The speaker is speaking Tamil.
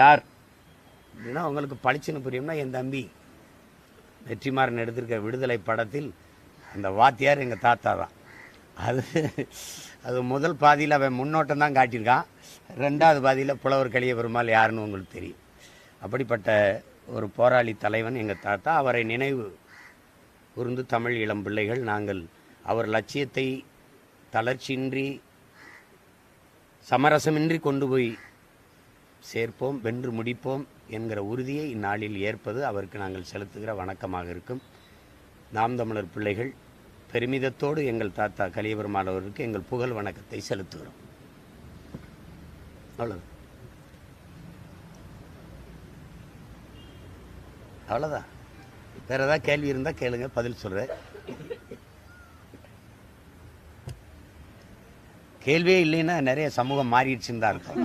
யார் அப்படின்னா உங்களுக்கு பளிச்சுன்னு புரியும்னா என் தம்பி வெற்றிமாறன் எடுத்திருக்க விடுதலை படத்தில் அந்த வாத்தியார் எங்கள் தாத்தா தான். அது முதல் பாதியில் அவன் முன்னோட்டம் தான் காட்டியிருக்கான். ரெண்டாவது பாதியில் புலவர் கலிய பெருமாள் யாருன்னு உங்களுக்கு தெரியும். அப்படிப்பட்ட ஒரு போராளி தலைவன் எங்கள் தாத்தா. அவரை நினைவு கூர்ந்து தமிழ் இளம் பிள்ளைகள் நாங்கள் அவர் லட்சியத்தை தளர்ச்சியின்றி சமரசமின்றி கொண்டு போய் சேர்ப்போம், வென்று முடிப்போம் என்கிற உறுதியை இந்நாளில் ஏற்பது அவருக்கு நாங்கள் செலுத்துகிற வணக்கமாக இருக்கும். நாம் தமிழர் பிள்ளைகள் பெருமிதத்தோடு எங்கள் தாத்தா கலியபெருமாள் அவருக்கு எங்கள் புகழ் வணக்கத்தை செலுத்துகிறோம். அவ்வளோதான். வேற ஏதாவது கேள்வி இருந்தால் கேளுங்க, பதில் சொல்கிறேன். கேள்வியே இல்லைன்னா நிறைய சமூகம் மாறிடுச்சுன்னு தான் இருக்கும்.